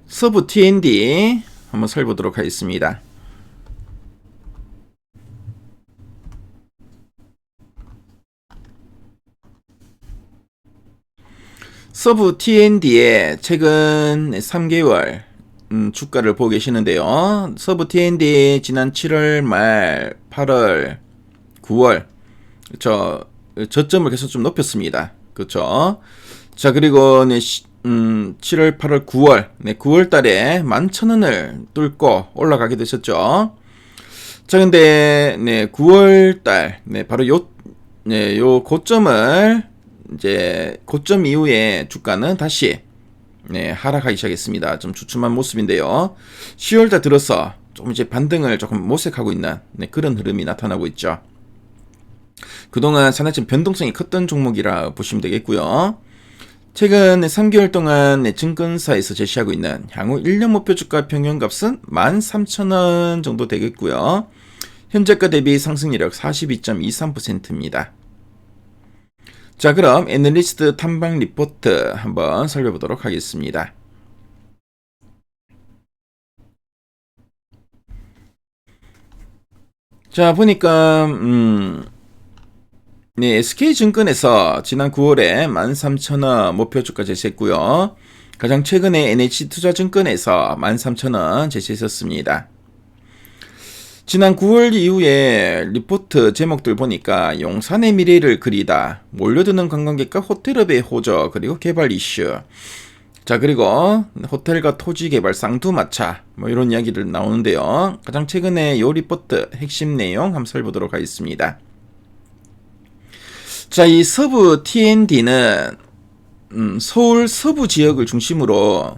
서브 T&D 한번 살펴보도록 하겠습니다. 서브 T&D의 최근 3개월 주가를 보고 계시는데요. 서브 T&D 지난 7월 말 8월 9월 저점을 계속 좀 높였습니다. 그렇죠? 자, 그리고 7월 8월 9월 9월 달에 11,000원을 뚫고 올라가기도 했었죠. 자, 근데 9월 달 바로 요 고점을 이제 고점 이후에 주가는 다시 하락하기 시작했습니다. 좀 주춤한 모습인데요. 10월달 들어서 좀 이제 반등을 조금 모색하고 있는 그런 흐름이 나타나고 있죠. 그동안 상당히 좀 변동성이 컸던 종목이라 보시면 되겠고요. 최근 3개월 동안 증권사에서 제시하고 있는 향후 1년 목표 주가 평균값은 13,000원 정도 되겠고요. 현재가 대비 상승률 42.23%입니다. 자, 그럼 애널리스트 탐방 리포트 한번 살펴보도록 하겠습니다. 자, 보니까 SK증권에서 지난 9월에 13,000원 목표 주가 제시했고요. 가장 최근에 NH투자증권에서 13,000원 제시했었습니다. 지난 9월 이후에 리포트 제목들 보니까 용산의 미래를 그리다, 몰려드는 관광객과 호텔업의 호조, 그리고 개발 이슈. 자, 그리고 호텔과 토지 개발 쌍두마차 이런 이야기들 나오는데요. 가장 최근에 요 리포트 핵심 내용 한번 살펴보도록 하겠습니다. 자, 이 서브 T&D는 서울 서부 지역을 중심으로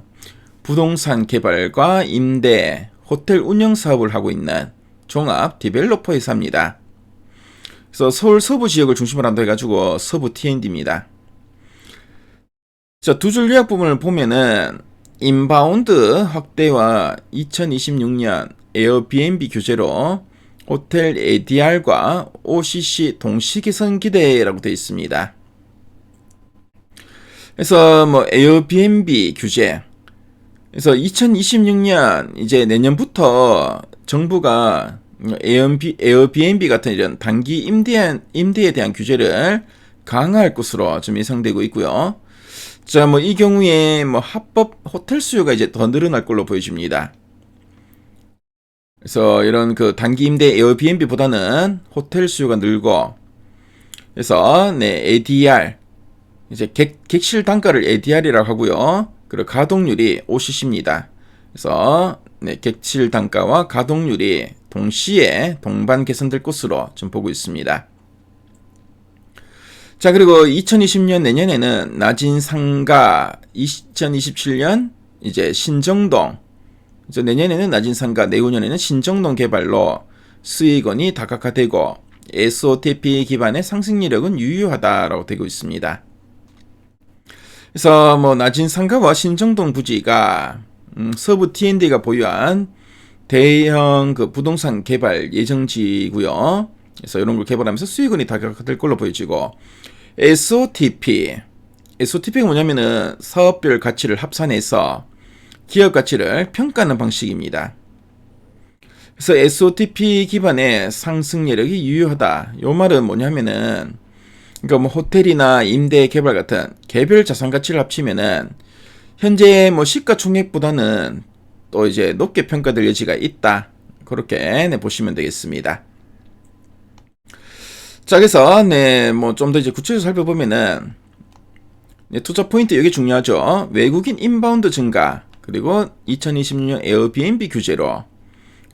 부동산 개발과 임대, 호텔 운영 사업을 하고 있는 종합 디벨로퍼 회사입니다. 그래서 서울 서부 지역을 중심으로 한다 해가지고 서부 T&D입니다. 자, 두 줄 요약 부분을 보면은 인바운드 확대와 2026년 에어비앤비 규제로 호텔 ADR과 OCC 동시 개선 기대라고 되어 있습니다. 그래서 에어비앤비 규제. 그래서 2026년 이제 내년부터 정부가 에어비앤비 같은 이런 단기 임대에 대한 규제를 강화할 것으로 좀 예상되고 있고요. 자, 이 경우에 합법 호텔 수요가 이제 더 늘어날 걸로 보여집니다. 그래서 이런 그 단기 임대 에어비앤비보다는 호텔 수요가 늘고, 그래서 ADR 이제 객실 단가를 ADR이라고 하고요. 그리고 가동률이 OCC입니다. 그래서 객실 단가와 가동률이 동시에 동반 개선될 것으로 좀 보고 있습니다. 자, 그리고 2020년 내년에는 낮은 상가, 2027년 이제 신정동, 그래서 내년에는 낮은 상가, 내후년에는 신정동 개발로 수익원이 다각화되고 SOTP 기반의 상승력은 유효하다라고 되고 있습니다. 그래서 낮은 상가와 신정동 부지가 서부 T&D가 보유한 대형 그 부동산 개발 예정지고요. 그래서 이런 걸 개발하면서 수익원이 다각화될 걸로 보여지고, SOTP가 뭐냐면은 사업별 가치를 합산해서 기업 가치를 평가하는 방식입니다. 그래서 SOTP 기반의 상승 여력이 유효하다. 요 말은 뭐냐면은, 그러니까 호텔이나 임대 개발 같은 개별 자산 가치를 합치면은 현재 시가총액보다는 또 이제 높게 평가될 여지가 있다. 그렇게 보시면 되겠습니다. 자, 그래서 좀 더 이제 구체적으로 살펴보면은 투자 포인트 여기 중요하죠. 외국인 인바운드 증가, 그리고 2026년 에어비앤비 규제로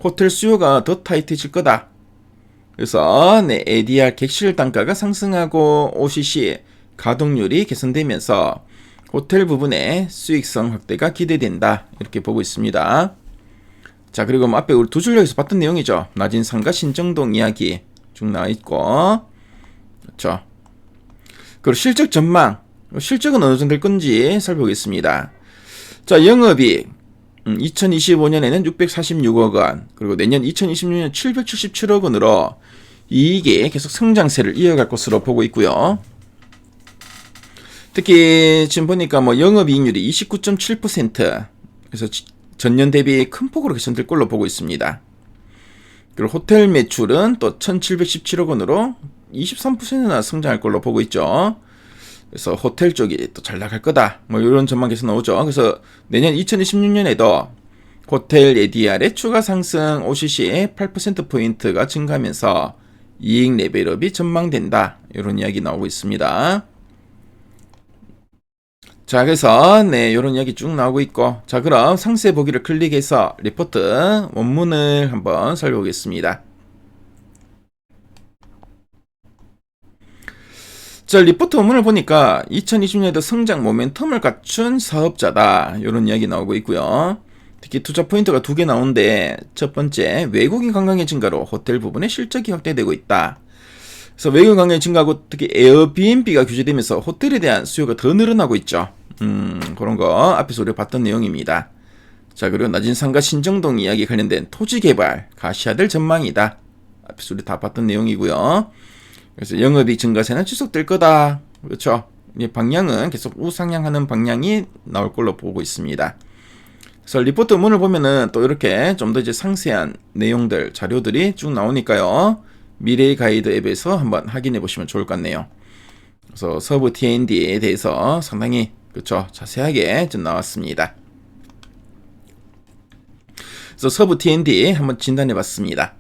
호텔 수요가 더 타이트해질 거다. 그래서 ADR 객실 단가가 상승하고 OCC 가동률이 개선되면서 호텔 부분의 수익성 확대가 기대된다. 이렇게 보고 있습니다. 자, 그리고 앞에 우리 두 줄력에서 봤던 내용이죠. 낮은 상가 신정동 이야기 쭉 나와 있고, 그렇죠. 그리고 실적 전망, 실적은 어느 정도 될 건지 살펴보겠습니다. 자, 영업이익 2025년에는 646억 원, 그리고 내년 2026년 777억 원으로 이익이 계속 성장세를 이어갈 것으로 보고 있고요. 특히 지금 보니까 영업이익률이 29.7%, 그래서 전년 대비 큰 폭으로 개선될 걸로 보고 있습니다. 그리고 호텔 매출은 또 1717억 원으로 23%나 성장할 걸로 보고 있죠. 그래서 호텔 쪽이 또 잘 나갈 거다. 뭐 이런 전망에서 나오죠. 그래서 내년 2026년에도 호텔 ADR의 추가 상승 OCC 8%포인트가 증가하면서 이익 레벨업이 전망된다. 이런 이야기 나오고 있습니다. 자, 그래서 이런 이야기 쭉 나오고 있고, 자, 그럼 상세 보기를 클릭해서 리포트 원문을 한번 살펴보겠습니다. 자, 리포트 원문을 보니까 2020년에도 성장 모멘텀을 갖춘 사업자다. 이런 이야기 나오고 있고요. 특히 투자 포인트가 2개 나오는데, 첫 번째, 외국인 관광의 증가로 호텔 부분의 실적이 확대되고 있다. 그래서 외국인 관광의 증가하고 특히 에어비앤비가 규제되면서 호텔에 대한 수요가 더 늘어나고 있죠. 그런 거 앞에서 우리가 봤던 내용입니다. 자, 그리고 낮은 상가 신정동 이야기 관련된 토지 개발 가시화될 전망이다. 앞에서 우리 다 봤던 내용이고요. 그래서 영업이익 증가세는 지속될 거다. 그렇죠. 이 방향은 계속 우상향하는 방향이 나올 걸로 보고 있습니다. 그래서 리포트 문을 보면은 또 이렇게 좀 더 이제 상세한 내용들, 자료들이 쭉 나오니까요. 미래의 가이드 앱에서 한번 확인해 보시면 좋을 것 같네요. 그래서 서브 T&D에 대해서 상당히 그렇죠. 자세하게 좀 나왔습니다. 그래서 서브 T&D 한번 진단해 봤습니다.